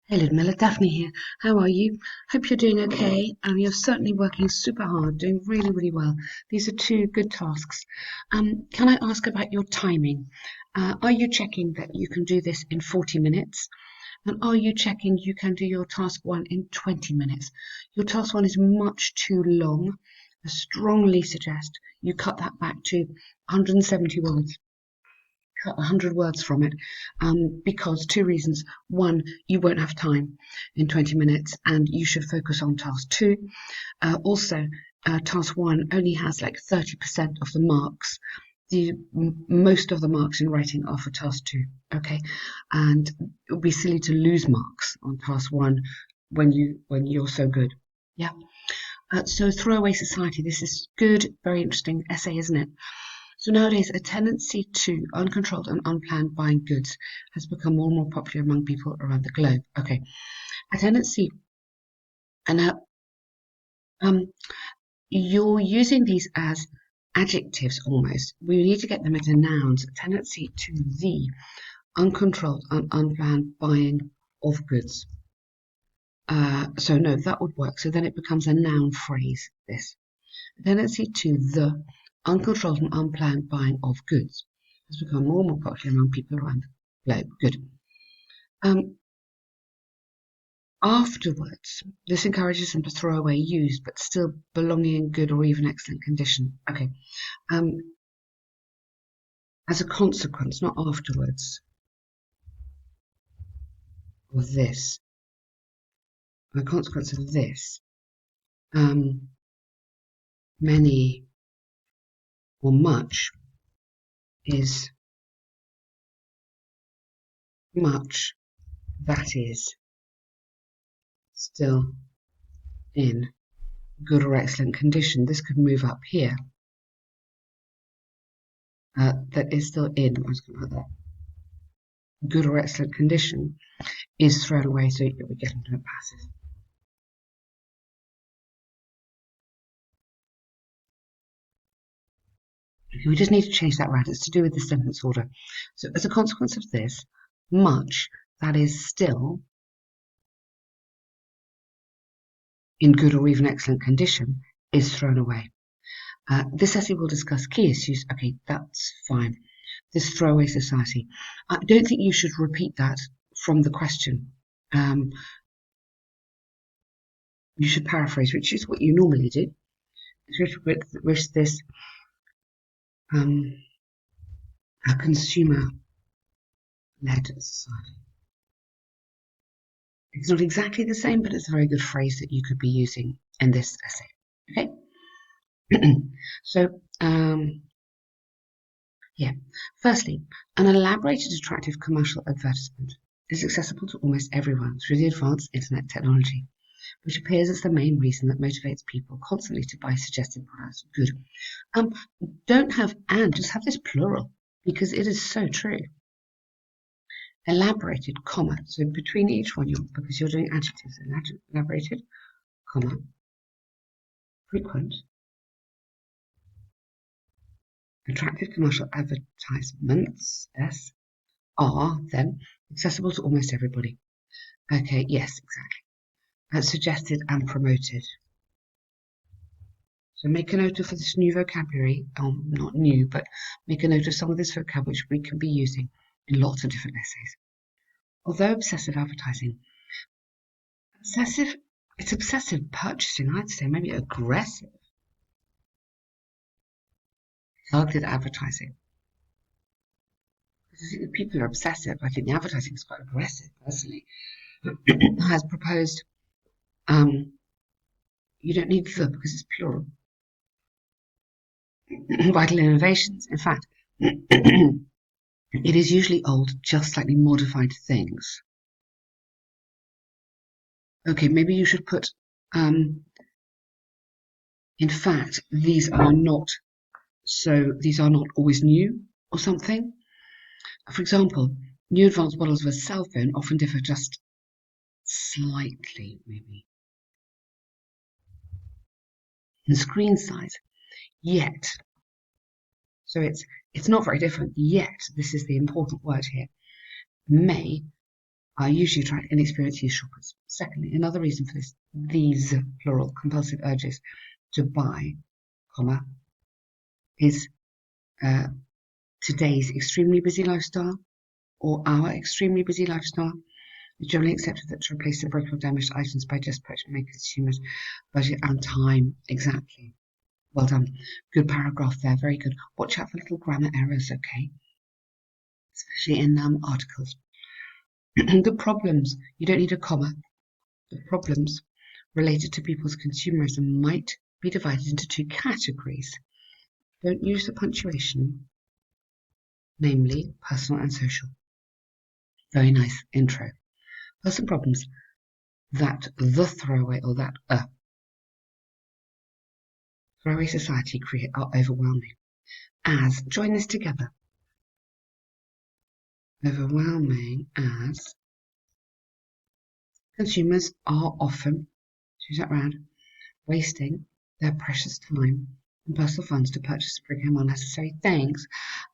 Hey Lydmila, Daphne here. How are you? Hope you're doing okay. You're certainly working super hard, doing really, really well. These are two good tasks. Can I ask about your timing? Are you checking that you can do this in 40 minutes? And are you checking you can do your task one in 20 minutes? Your task one is much too long. I strongly suggest you cut that back to 170 words. Cut 100 words from it, because two reasons. One, you won't have time in 20 minutes and you should focus on task two. Also, task one only has like 30% of the marks. Most of the marks in writing are for task two, okay? And it would be silly to lose marks on task one when you're so good. Yeah. So throwaway society. This is good, very interesting essay, isn't it? So nowadays, a tendency to uncontrolled and unplanned buying goods has become more and more popular among people around the globe. Okay, a tendency, and you're using these as adjectives almost. We need to get them into nouns. A tendency to the uncontrolled and unplanned buying of goods. So no, that would work. So then it becomes a noun phrase. This a tendency to the uncontrolled and unplanned buying of goods has become more and more popular among people around the globe. Good. Afterwards, this encourages them to throw away used but still belonging in good or even excellent condition. Okay. As a consequence, not afterwards, of this, as a consequence of this, many or much is much that is still in good or excellent condition. This could move up here. That is still in, I was going to put that, good or excellent condition is thrown away, so we get into a passive. We just need to change that around. It's to do with the sentence order. So as a consequence of this, much that is still in good or even excellent condition is thrown away. This essay will discuss key issues. Okay, that's fine. This throwaway society. I don't think you should repeat that from the question. You should paraphrase, which is what you normally do. With this a consumer-led society. It's not exactly the same, but it's a very good phrase that you could be using in this essay. Okay. So, yeah. Firstly, an elaborated, attractive commercial advertisement is accessible to almost everyone through the advanced internet technology, which appears as the main reason that motivates people constantly to buy suggested products. Good. Don't have and, just have this plural, because it is so true. Elaborated, comma. So between each one, because you're doing adjectives, elaborated, comma, frequent, attractive commercial advertisements, yes, are then accessible to almost everybody. Okay, yes, exactly. Suggested and promoted. So make a note of this new vocabulary, not new, but make a note of some of this vocabulary which we can be using in lots of different essays. Although obsessive advertising, it's obsessive purchasing, I'd say, maybe aggressive, targeted advertising. Because I think the people are obsessive. I think the advertising is quite aggressive, personally. Has proposed, you don't need the because it's plural. Vital innovations. In fact, it is usually old, just slightly modified things. Okay, maybe you should put, in fact, these are not always new or something. For example, new advanced models of a cell phone often differ just slightly, maybe, in screen size. Yet, so it's not very different. Yet, this is the important word here. May I usually attract inexperienced youth shoppers. Secondly, another reason for this, these plural compulsive urges to buy, comma, is today's extremely busy lifestyle or our extremely busy lifestyle. It's generally accepted that to replace the broken or damaged items by just purchasing may consumers budget and time. Exactly. Well done. Good paragraph there. Very good. Watch out for little grammar errors, okay? Especially in articles. The problems. You don't need a comma. The problems related to people's consumerism might be divided into two categories. Don't use the punctuation, namely personal and social. Very nice intro. Personal problems that the throwaway or that throwaway society create are overwhelming. As, join this together. Overwhelming as consumers are often, choose that round, wasting their precious time and personal funds to purchase and bring home unnecessary things.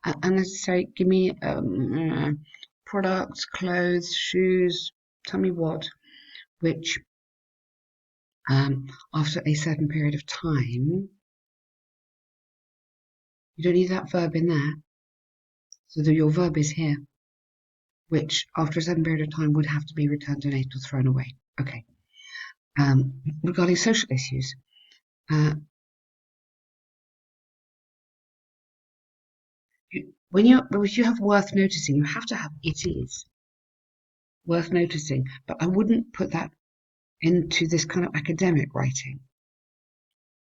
Unnecessary, give me products, clothes, shoes, tell me what, which after a certain period of time, you don't need that verb in there, so that your verb is here, which after a certain period of time would have to be returned, donated, or thrown away. Okay. Regarding social issues, when you have worth noticing, you have to have it is worth noticing, but I wouldn't put that into this kind of academic writing.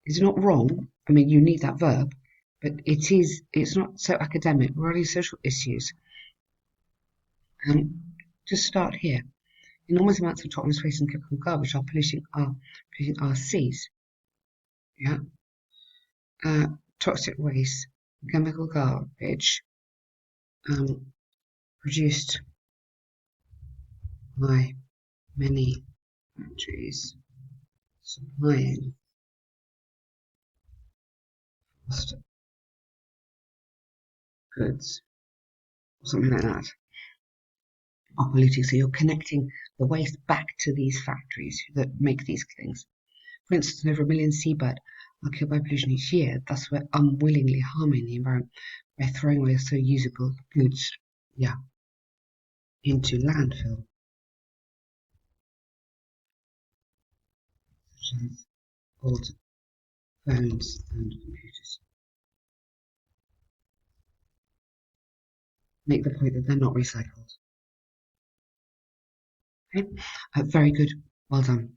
It's not wrong. I mean, you need that verb, but it's not so academic. Regarding social issues, just start here. Enormous amounts of toxic waste and chemical garbage are polluting our seas. Yeah. Toxic waste, chemical garbage, produced by many factories supplying fast goods, or something like that, are polluting. So you're connecting the waste back to these factories that make these things. For instance, over 1 million seabirds are killed by pollution each year. Thus, we're unwillingly harming the environment by throwing away so usable goods, into landfill, such as old phones and computers. Make the point that they're not recycled. Okay, very good. Well done.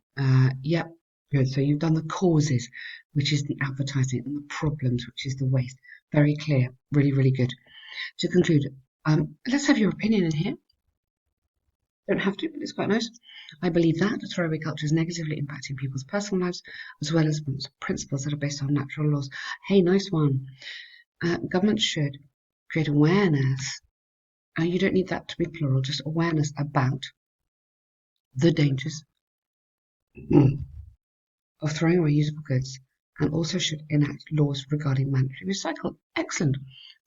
Yep, good. So you've done the causes, which is the advertising, and the problems, which is the waste. Very clear. Really, really good. To conclude, let's have your opinion in here. Don't have to, but it's quite nice. I believe that the throwaway culture is negatively impacting people's personal lives, as well as principles that are based on natural laws. Hey, nice one. Government should create awareness. You don't need that to be plural, just awareness about the dangers of throwing away usable goods, and also should enact laws regarding mandatory recycle. Excellent.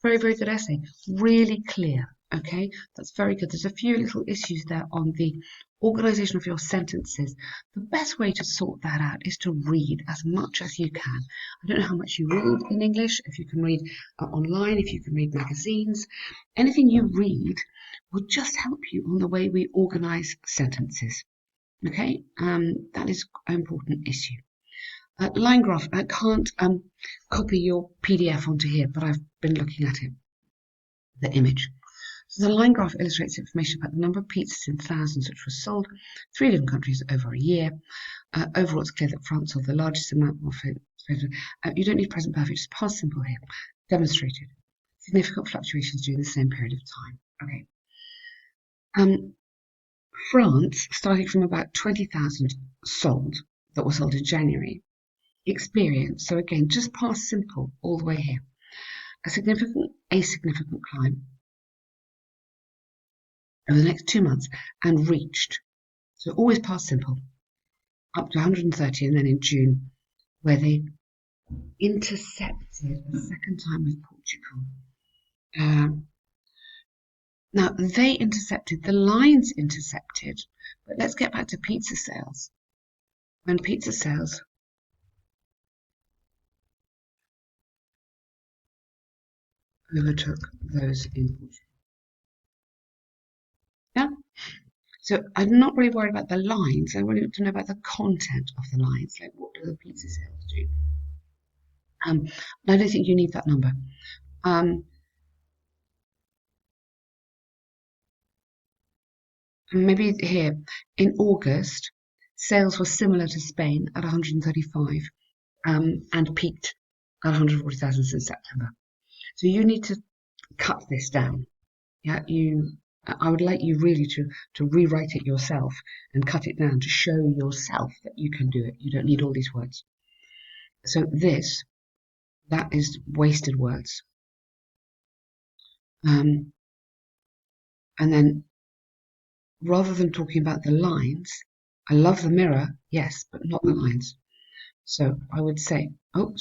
Very, very good essay. Really clear. Okay, that's very good. There's a few little issues there on the organisation of your sentences. The best way to sort that out is to read as much as you can. I don't know how much you read in English, if you can read online, if you can read magazines. Anything you read will just help you on the way we organise sentences. Okay, that is an important issue. Line graph, I can't copy your PDF onto here, but I've been looking at it, the image. So the line graph illustrates information about the number of pizzas in thousands which were sold, 3 different countries over a year. Overall, it's clear that France sold the largest amount of food. You don't need present perfect, just past simple here. Demonstrated. Significant fluctuations during the same period of time. Okay. France, starting from about 20,000 sold, that were sold in January, experienced, so again, just past simple all the way here, a significant climb over the next 2 months and reached, so always past simple, up to 130, and then in June, where they intercepted a second time with Portugal. Now, they intercepted, the lines intercepted, but let's get back to pizza sales. When pizza sales overtook those in Portugal. Yeah? So I'm not really worried about the lines. I really want to know about the content of the lines. Like, what do the pizza sales do? I don't think you need that number. Maybe here, in August, sales were similar to Spain at 135, and peaked at 140,000 since September. So you need to cut this down. Yeah, I would like you really to rewrite it yourself and cut it down to show yourself that you can do it. You don't need all these words. So that is wasted words. And then rather than talking about the lines, I love the mirror, yes, but not the lines. So I would say, I would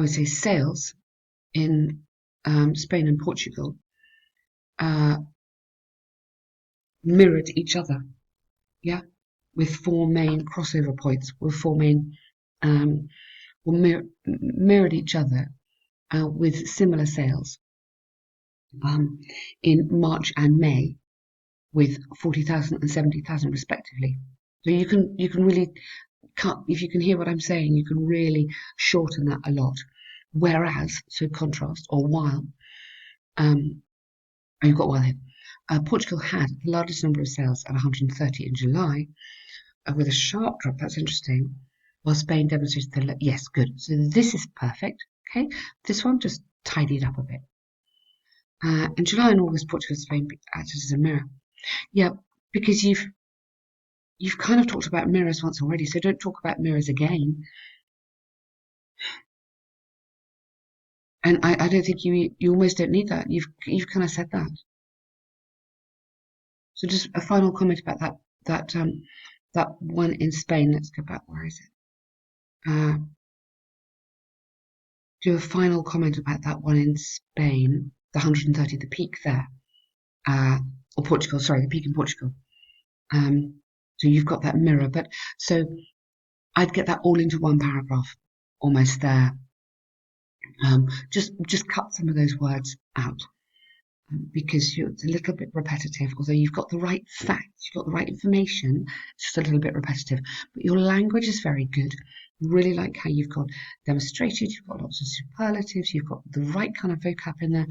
say sales in Spain and Portugal mirrored each other, yeah, with four main crossover points, with four main, mirrored each other with similar sales in March and May, with 40,000 and 70,000 respectively. So you can really cut, if you can hear what I'm saying, you can really shorten that a lot. Whereas, so contrast, or while, you've got while here. Portugal had the largest number of sales at 130 in July, with a sharp drop. That's interesting. While Spain demonstrated the yes, good. So this is perfect. Okay, this one just tidied up a bit. In July and August, Portugal and Spain acted as a mirror. Yeah, because you've kind of talked about mirrors once already, so don't talk about mirrors again. And I don't think you almost don't need that. You've kind of said that. So just a final comment about that one in Spain. Let's go back. Where is it? Do a final comment about that one in Spain, the 130, the peak there, or Portugal. Sorry, the peak in Portugal. So you've got that mirror, but so I'd get that all into one paragraph, almost there. Just cut some of those words out. Because it's a little bit repetitive, although you've got the right facts, you've got the right information, it's just a little bit repetitive. But your language is very good. I really like how you've got demonstrated, you've got lots of superlatives, you've got the right kind of vocab in there,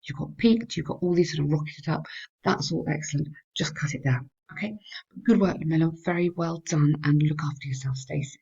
you've got peaked, you've got all these sort of rocketed up. That's all excellent. Just cut it down. Okay? Good work, Lydmila. Very well done, and look after yourself. Stay safe.